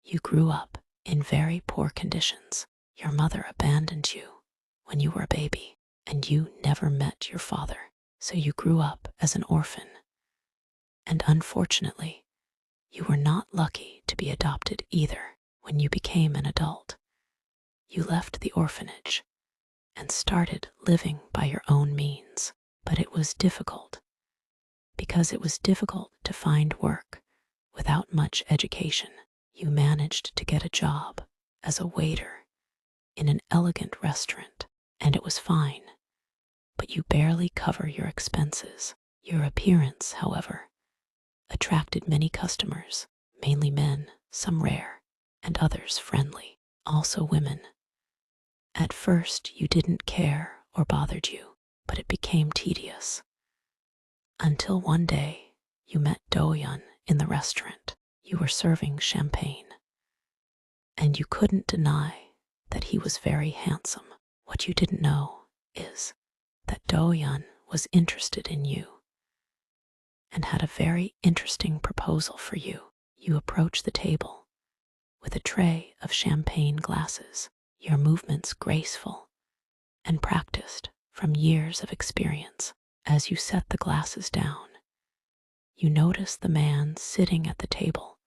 You grew up in very poor conditions. Your mother abandoned you when you were a baby, and you never met your father, so you grew up as an orphan. And unfortunately, you were not lucky to be adopted either. When you became an adult, you left the orphanage and started living by your own means. But it was difficult, because it was difficult to find work without much education. You managed to get a job as a waiter in an elegant restaurant, and it was fine, but you barely cover your expenses. Your appearance, however, attracted many customers, mainly men, some rare, and others friendly, also women. At first, you didn't care or bothered you, but it became tedious. Until one day, you met Do-yeon in the restaurant. You were serving champagne, and you couldn't deny that he was very handsome. What you didn't know is that Do-yeon was interested in you and had a very interesting proposal for you. You approached the table with a tray of champagne glasses, your movements graceful and practiced from years of experience. As you set the glasses down, you notice the man sitting at the table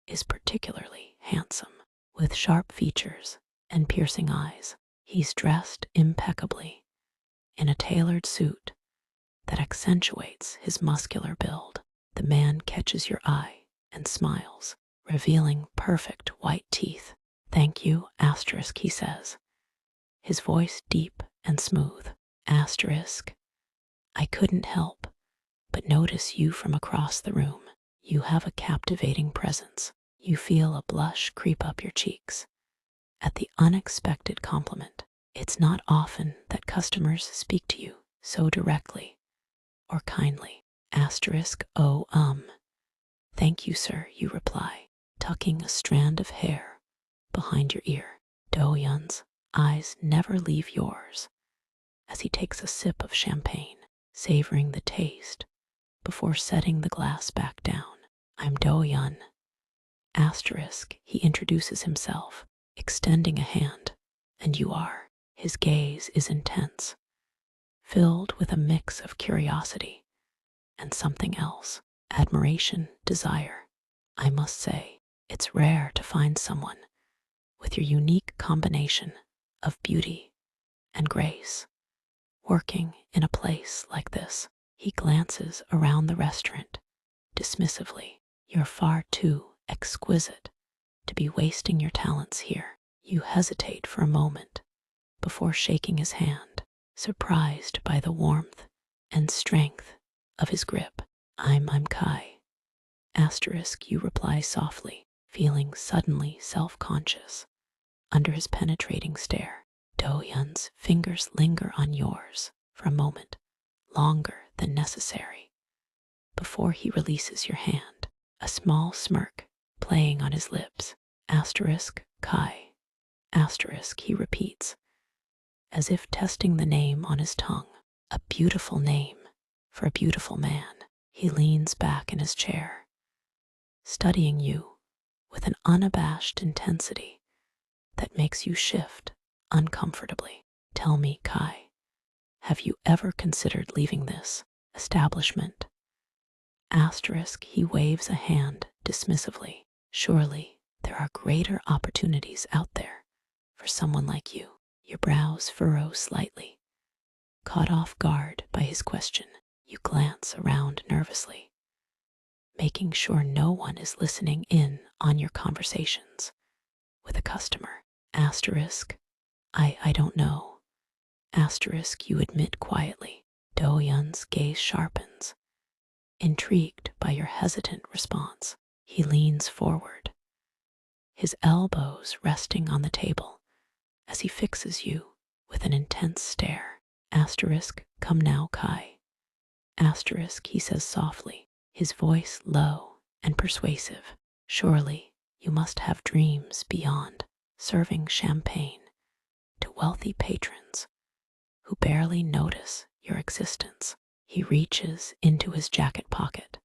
is particularly handsome, with sharp features and piercing eyes. He's dressed impeccably in a tailored suit that accentuates his muscular build. The man catches your eye and smiles, revealing perfect white teeth. "Thank you, asterisk," he says, his voice deep and smooth. Asterisk, I couldn't help but notice you from across the room. You have a captivating presence. You feel a blush creep up your cheeks at the unexpected compliment. It's not often that customers speak to you so directly or kindly. Asterisk, oh, thank you, sir, you reply, tucking a strand of hair behind your ear. Do-yeon's eyes never leave yours as he takes a sip of champagne, savoring the taste before setting the glass back down. I'm Do-yeon. Asterisk, he introduces himself, extending a hand. And you are. His gaze is intense, filled with a mix of curiosity and something else, admiration, desire. I must say, it's rare to find someone with your unique combination of beauty and grace working in a place like this. He glances around the restaurant dismissively. You're far too exquisite to be wasting your talents here. You hesitate for a moment before shaking his hand, surprised by the warmth and strength of his grip. I'm Kai. Asterisk, you reply softly, feeling suddenly self-conscious under his penetrating stare. Do-yeon's fingers linger on yours for a moment, longer than necessary, before he releases your hand, a small smirk playing on his lips. Asterisk, Kai. Asterisk, he repeats, as if testing the name on his tongue. A beautiful name for a beautiful man. He leans back in his chair, studying you with an unabashed intensity that makes you shift uncomfortably. Tell me, Kai, have you ever considered leaving this establishment? Asterisk, he waves a hand dismissively. Surely there are greater opportunities out there for someone like you. Your brows furrow slightly. Caught off guard by his question, you glance around nervously, making sure no one is listening in on your conversations with a customer. Asterisk, I don't know. Asterisk, you admit quietly. Do-yeon's gaze sharpens, intrigued by your hesitant response. He leans forward, his elbows resting on the table as he fixes you with an intense stare. Asterisk, come now, Kai. Asterisk, he says softly, his voice low and persuasive. Surely you must have dreams beyond serving champagne to wealthy patrons who barely notice your existence. He reaches into his jacket pocket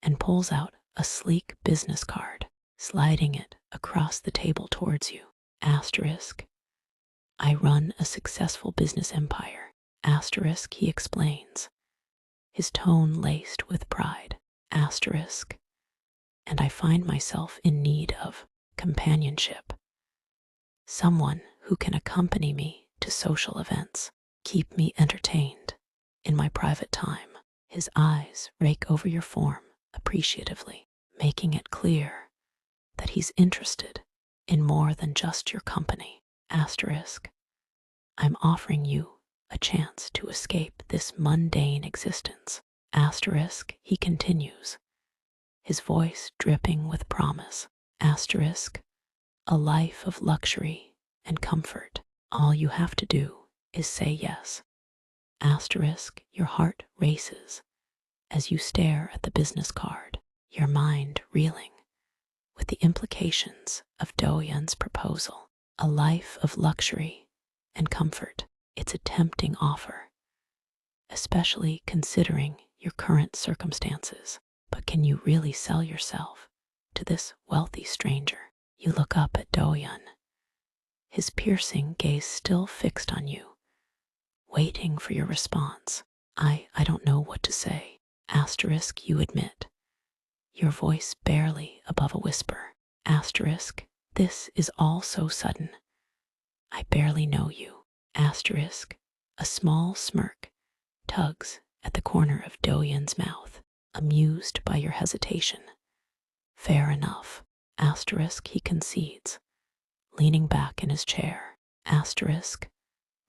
and pulls out a sleek business card. sliding it across the table towards you. Asterisk, I run a successful business empire. Asterisk, he explains, his tone laced with pride. Asterisk, and I find myself in need of companionship. Someone who can accompany me to social events, keep me entertained in my private time. His eyes rake over your form appreciatively, making it clear that he's interested in more than just your company. Asterisk, I'm offering you a chance to escape this mundane existence. Asterisk, he continues, his voice dripping with promise. Asterisk, a life of luxury and comfort. All you have to do is say yes. Asterisk, your heart races as you stare at the business card, your mind reeling with the implications of Do-Yun's proposal. A life of luxury and comfort. It's a tempting offer, especially considering your current circumstances. But can you really sell yourself to this wealthy stranger? You look up at Do-Yun, his piercing gaze still fixed on you, waiting for your response. I don't know what to say. Asterisk, you admit, your voice barely above a whisper. Asterisk, this is all so sudden. I barely know you. Asterisk, a small smirk tugs at the corner of Do-Yun's mouth, amused by your hesitation. Fair enough. Asterisk, he concedes, leaning back in his chair. Asterisk,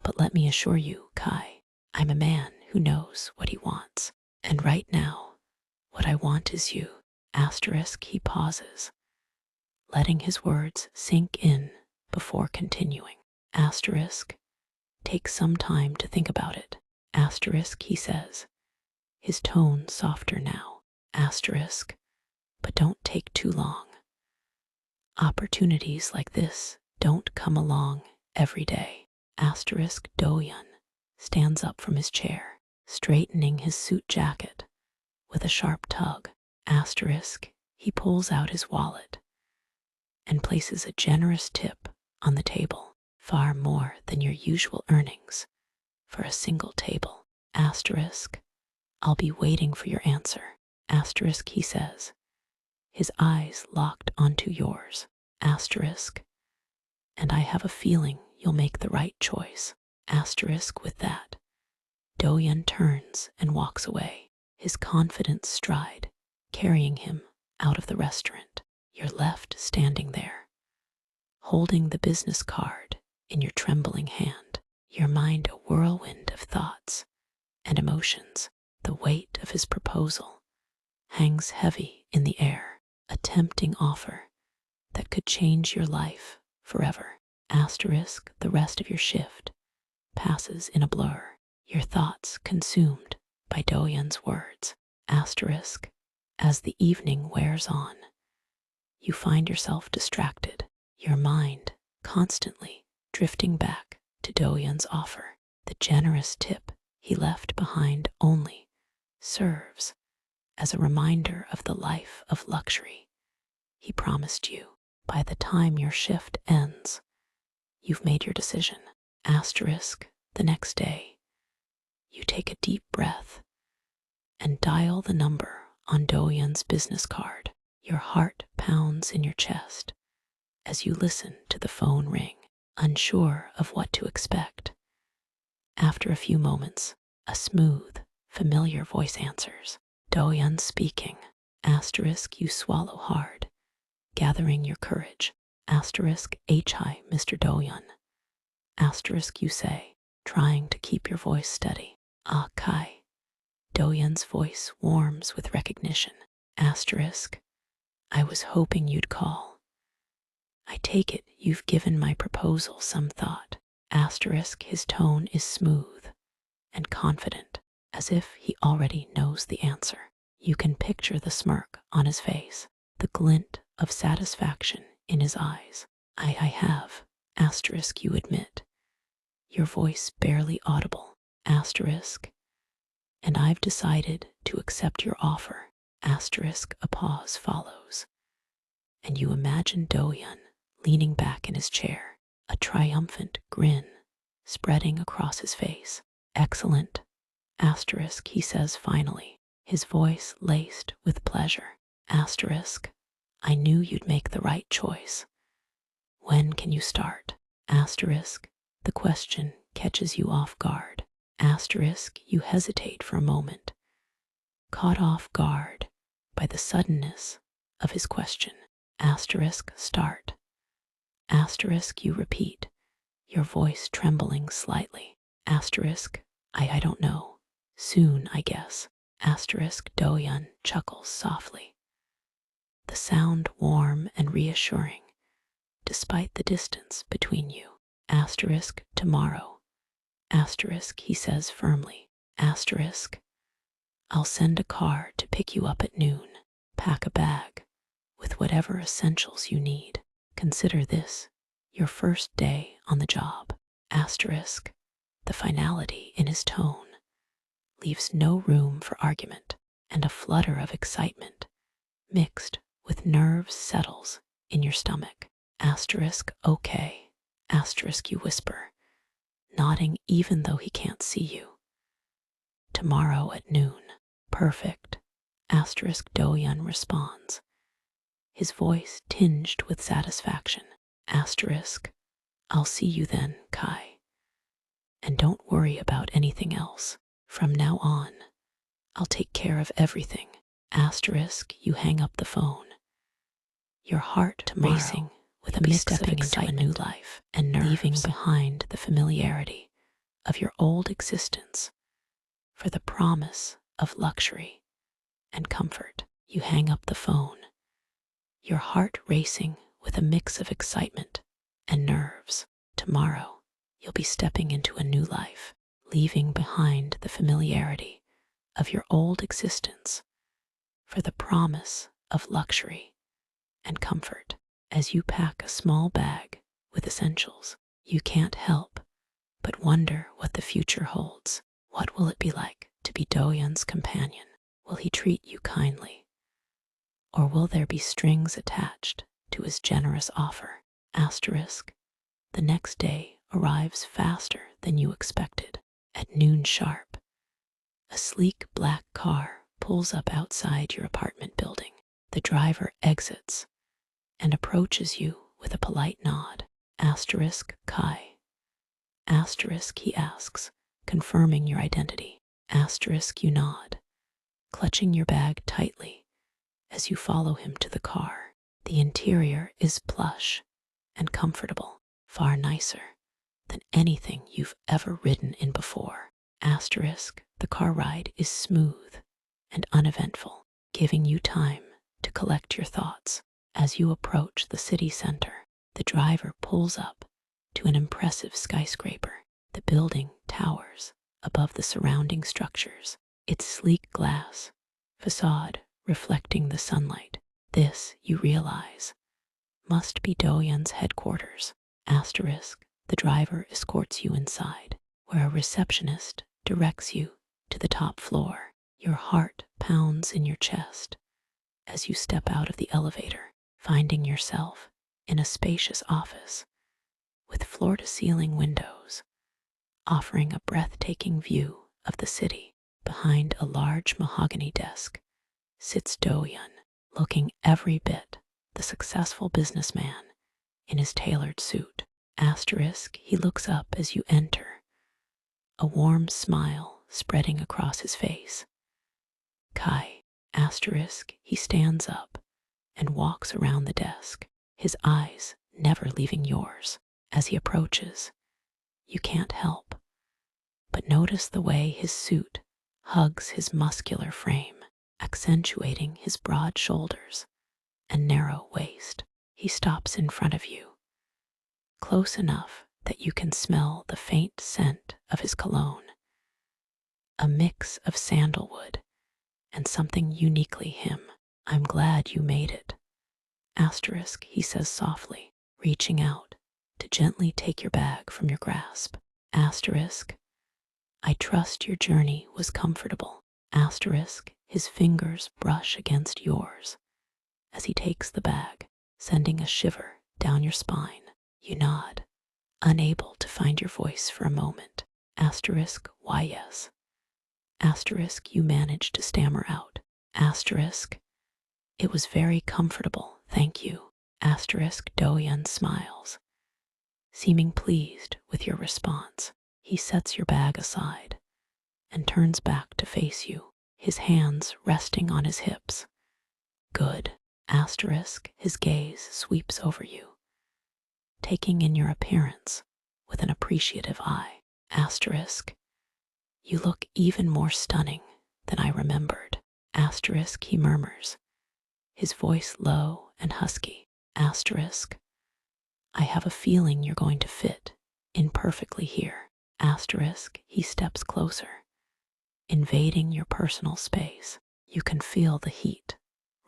but let me assure you, Kai, I'm a man who knows what he wants. And right now, what I want is you. Asterisk, he pauses, letting his words sink in before continuing. Asterisk, take some time to think about it. Asterisk, he says, his tone softer now. Asterisk, but don't take too long. Opportunities like this don't come along every day. Asterisk, Do-Yun stands up from his chair, straightening his suit jacket with a sharp tug. Asterisk, he pulls out his wallet and places a generous tip on the table, far more than your usual earnings for a single table. Asterisk, I'll be waiting for your answer. Asterisk, he says, his eyes locked onto yours. Asterisk, and I have a feeling you'll make the right choice. Asterisk, with that, Do-Yun turns and walks away, his confident stride carrying him out of the restaurant. You're left standing there, holding the business card in your trembling hand, your mind a whirlwind of thoughts and emotions. The weight of his proposal hangs heavy in the air, a tempting offer that could change your life forever. Asterisk, the rest of your shift passes in a blur, your thoughts consumed by Do-Yun's words. Asterisk, as the evening wears on, you find yourself distracted, your mind constantly drifting back to Do-Yun's offer. The generous tip he left behind only serves as a reminder of the life of luxury he promised you. By the time your shift ends, you've made your decision. Asterisk, the next day, you take a deep breath and dial the number on Do-Yun's business card. Your heart pounds in your chest as you listen to the phone ring, unsure of what to expect. After a few moments, a smooth, familiar voice answers. Do-Yun speaking. Asterisk, you swallow hard, gathering your courage. Asterisk, hi, Mr. Do-Yun. Asterisk, you say, trying to keep your voice steady. Ah, Kai. Do-Yun's voice warms with recognition. Asterisk, I was hoping you'd call. I take it you've given my proposal some thought. Asterisk, his tone is smooth and confident, as if he already knows the answer. You can picture the smirk on his face, the glint of satisfaction in his eyes. I have. Asterisk, you admit, your voice barely audible. Asterisk, and I've decided to accept your offer. Asterisk, a pause follows, and you imagine Do-yun leaning back in his chair, a triumphant grin spreading across his face. Excellent, asterisk, he says finally, his voice laced with pleasure. Asterisk, I knew you'd make the right choice. When can you start? Asterisk, the question catches you off guard. Asterisk, you hesitate for a moment, caught off guard by the suddenness of his question. Asterisk, start. Asterisk, you repeat, your voice trembling slightly. Asterisk, I don't know. Soon, I guess. Asterisk, Do-yun chuckles softly, the sound warm and reassuring, despite the distance between you. Asterisk, tomorrow. Asterisk, he says firmly. Asterisk, I'll send a car to pick you up at noon. Pack a bag with whatever essentials you need. Consider this your first day on the job. Asterisk, the finality in his tone leaves no room for argument, and a flutter of excitement mixed with nerves settles in your stomach. Asterisk, okay. Asterisk, you whisper, nodding even though he can't see you. Tomorrow at noon. Perfect. Asterisk, Do-yun responds, his voice tinged with satisfaction. Asterisk, I'll see you then, Kai. And don't worry about anything else. From now on, I'll take care of everything. Asterisk, you hang up the phone, your heart racing with a mix of excitement, into a new life, and nerves, leaving behind the familiarity of your old existence for the promise of luxury and comfort. You hang up the phone, your heart racing with a mix of excitement and nerves. Tomorrow, you'll be stepping into a new life, leaving behind the familiarity of your old existence for the promise of luxury and comfort. As you pack a small bag with essentials, you can't help but wonder what the future holds. What will it be like to be Do-yun's companion? Will he treat you kindly? Or will there be strings attached to his generous offer? Asterisk, the next day arrives faster than you expected. At noon sharp, a sleek black car pulls up outside your apartment building. The driver exits and approaches you with a polite nod. Asterisk, Kai. Asterisk, he asks, confirming your identity. Asterisk, you nod, clutching your bag tightly as you follow him to the car. The interior is plush and comfortable, far nicer than anything you've ever ridden in before. Asterisk, the car ride is smooth and uneventful, giving you time to collect your thoughts. As you approach the city center, the driver pulls up to an impressive skyscraper. The building towers above the surrounding structures, its sleek glass facade reflecting the sunlight. This, you realize, must be Do-yun's headquarters. Asterisk, the driver escorts you inside, where a receptionist directs you to the top floor. Your heart pounds in your chest as you step out of the elevator, finding yourself in a spacious office with floor-to-ceiling windows offering a breathtaking view of the city. Behind a large mahogany desk sits Do-yun, looking every bit the successful businessman in his tailored suit. Asterisk, he looks up as you enter, a warm smile spreading across his face. Kai. Asterisk, he stands up and walks around the desk, his eyes never leaving yours. As he approaches, you can't help but notice the way his suit hugs his muscular frame, accentuating his broad shoulders and narrow waist. He stops in front of you, close enough that you can smell the faint scent of his cologne, a mix of sandalwood and something uniquely him. I'm glad you made it. Asterisk, he says softly, reaching out to gently take your bag from your grasp. Asterisk, I trust your journey was comfortable. Asterisk, his fingers brush against yours as he takes the bag. sending a shiver down your spine. You nod, unable to find your voice for a moment. Asterisk, why yes. Asterisk, you manage to stammer out. Asterisk, it was very comfortable, thank you. Asterisk, Do-yeon smiles, seeming pleased with your response. He sets your bag aside and turns back to face you, his hands resting on his hips. Good. Asterisk, his gaze sweeps over you, taking in your appearance with an appreciative eye. Asterisk, you look even more stunning than I remembered. Asterisk, he murmurs, his voice low and husky. Asterisk, I have a feeling you're going to fit in perfectly here. Asterisk, he steps closer, invading your personal space. You can feel the heat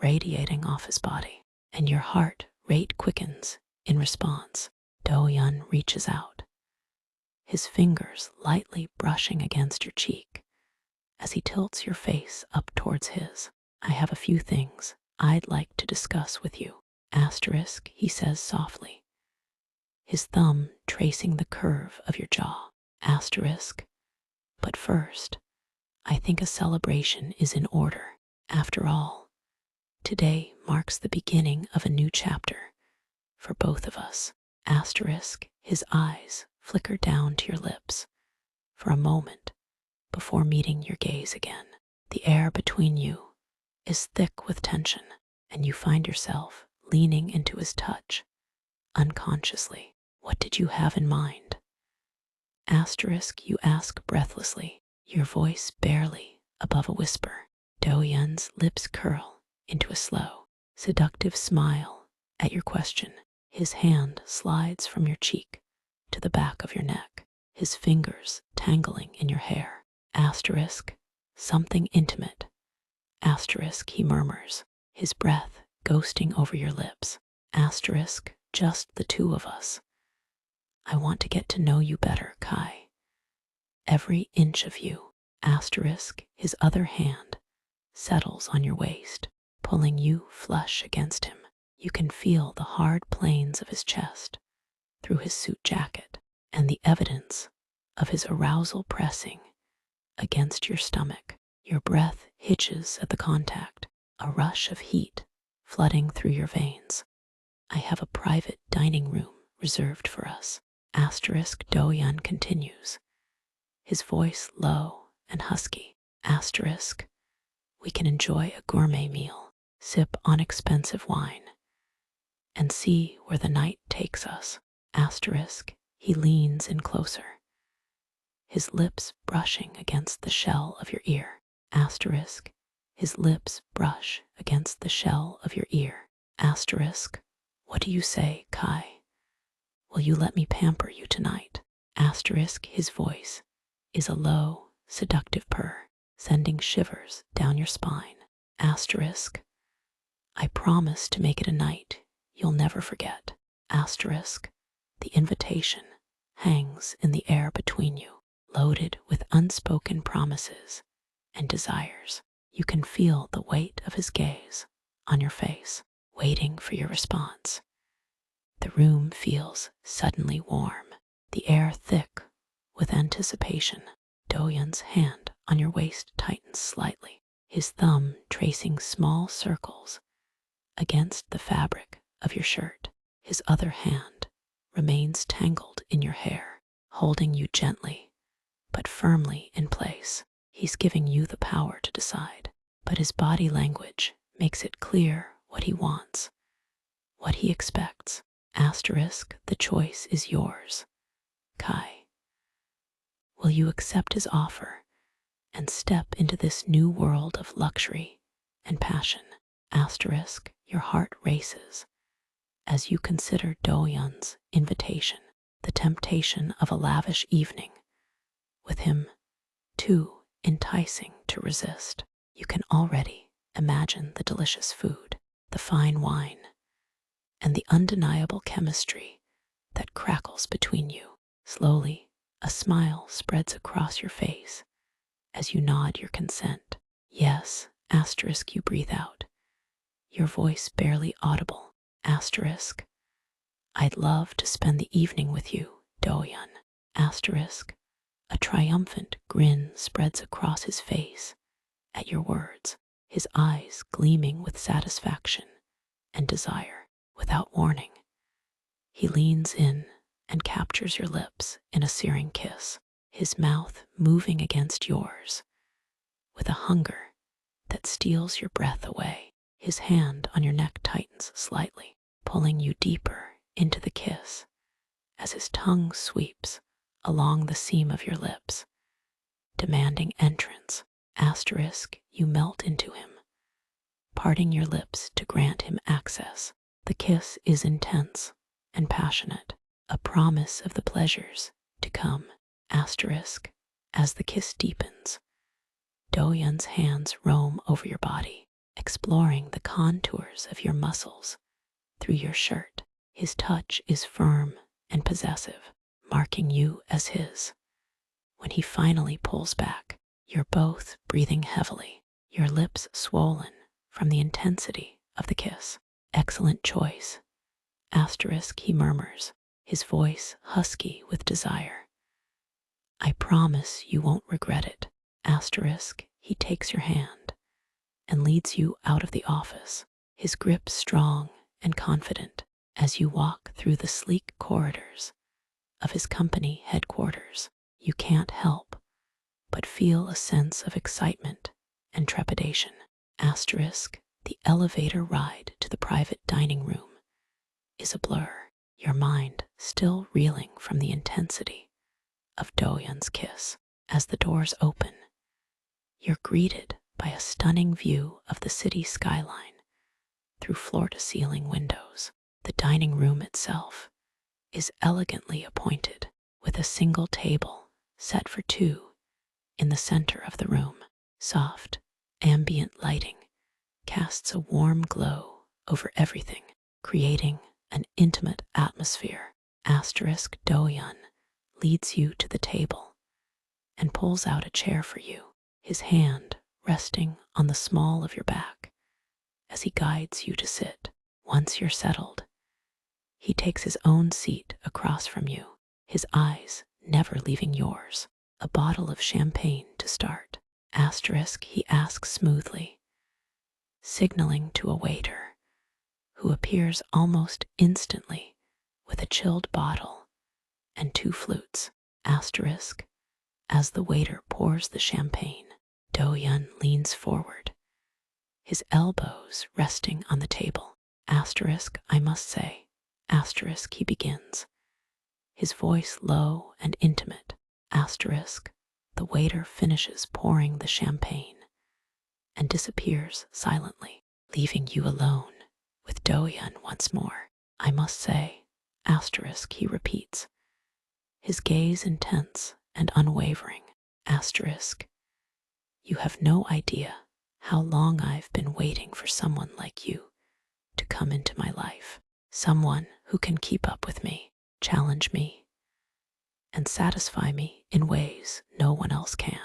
radiating off his body, and your heart rate quickens in response. Do-yeon reaches out, his fingers lightly brushing against your cheek as he tilts your face up towards his. I have a few things I'd like to discuss with you. Asterisk, he says softly, his thumb tracing the curve of your jaw. Asterisk, but first, I think a celebration is in order. After all, today marks the beginning of a new chapter for both of us. Asterisk, his eyes flicker down to your lips for a moment before meeting your gaze again. The air between you is thick with tension, and you find yourself leaning into his touch unconsciously. What did you have in mind? Asterisk, you ask breathlessly, your voice barely above a whisper. Do-yeon's lips curl into a slow, seductive smile at your question. His hand slides from your cheek to the back of your neck, his fingers tangling in your hair. Asterisk, something intimate. Asterisk, he murmurs, his breath ghosting over your lips. Asterisk, just the two of us. I want to get to know you better, Kai. Every inch of you. Asterisk, his other hand settles on your waist, pulling you flush against him. You can feel the hard planes of his chest through his suit jacket, and the evidence of his arousal pressing against your stomach. Your breath hitches at the contact, a rush of heat flooding through your veins. I have a private dining room reserved for us. Asterisk, Do-yeon continues, his voice low and husky. Asterisk, we can enjoy a gourmet meal, sip on expensive wine, and see where the night takes us. Asterisk, he leans in closer, his lips brushing against the shell of your ear. Asterisk, his lips brush against the shell of your ear. Asterisk, what do you say, Kai? Will you let me pamper you tonight? Asterisk, his voice is a low, seductive purr, sending shivers down your spine. Asterisk, I promise to make it a night you'll never forget. Asterisk, the invitation hangs in the air between you, loaded with unspoken promises and desires. You can feel the weight of his gaze on your face, waiting for your response. The room feels suddenly warm, the air thick with anticipation. Do-yeon's hand on your waist tightens slightly, his thumb tracing small circles against the fabric of your shirt. His other hand remains tangled in your hair, holding you gently but firmly in place. He's giving you the power to decide, but his body language makes it clear what he wants, what he expects. Asterisk, the choice is yours, Kai. Will you accept his offer and step into this new world of luxury and passion? Asterisk, your heart races as you consider Do-yeon's invitation, the temptation of a lavish evening, with him too enticing to resist. You can already imagine the delicious food, the fine wine, and the undeniable chemistry that crackles between you. Slowly, a smile spreads across your face as you nod your consent. Yes, asterisk, you breathe out, your voice barely audible Asterisk. I'd love to spend the evening with you, Doyun. Asterisk. A triumphant grin spreads across his face at your words, his eyes gleaming with satisfaction and desire. Without warning, he leans in and captures your lips in a searing kiss, his mouth moving against yours with a hunger that steals your breath away. His hand on your neck tightens slightly, pulling you deeper into the kiss as his tongue sweeps along the seam of your lips, demanding entrance. Asterisk, you melt into him, parting your lips to grant him access. The kiss is intense and passionate, a promise of the pleasures to come. Asterisk, as the kiss deepens, Doyun's hands roam over your body, exploring the contours of your muscles through your shirt. His touch is firm and possessive, marking you as his. When he finally pulls back, you're both breathing heavily, your lips swollen from the intensity of the kiss. Excellent choice. Asterisk, he murmurs, his voice husky with desire. I promise you won't regret it. Asterisk, he takes your hand and leads you out of the office, his grip strong and confident as you walk through the sleek corridors of his company headquarters. You can't help but feel a sense of excitement and trepidation. Asterisk, the elevator ride to the private dining room is a blur, your mind still reeling from the intensity of Doyun's kiss. As the doors open, you're greeted by a stunning view of the city skyline through floor-to-ceiling windows. The dining room itself is elegantly appointed, with a single table set for two in the center of the room. Soft, ambient lighting casts a warm glow over everything, creating an intimate atmosphere. Asterisk, Doyun leads you to the table and pulls out a chair for you, his hand resting on the small of your back as he guides you to sit. Once you're settled, he takes his own seat across from you, his eyes never leaving yours. A bottle of champagne to start. Asterisk, he asks smoothly, signaling to a waiter, who appears almost instantly with a chilled bottle and two flutes. Asterisk, as the waiter pours the champagne, Doyun leans forward, his elbows resting on the table. Asterisk, I must say. Asterisk, he begins, his voice low and intimate. Asterisk, the waiter finishes pouring the champagne and disappears silently, leaving you alone with Doyun once more. I must say. Asterisk, he repeats, his gaze intense and unwavering. Asterisk, you have no idea how long I've been waiting for someone like you to come into my life. Someone who can keep up with me, challenge me, and satisfy me in ways no one else can.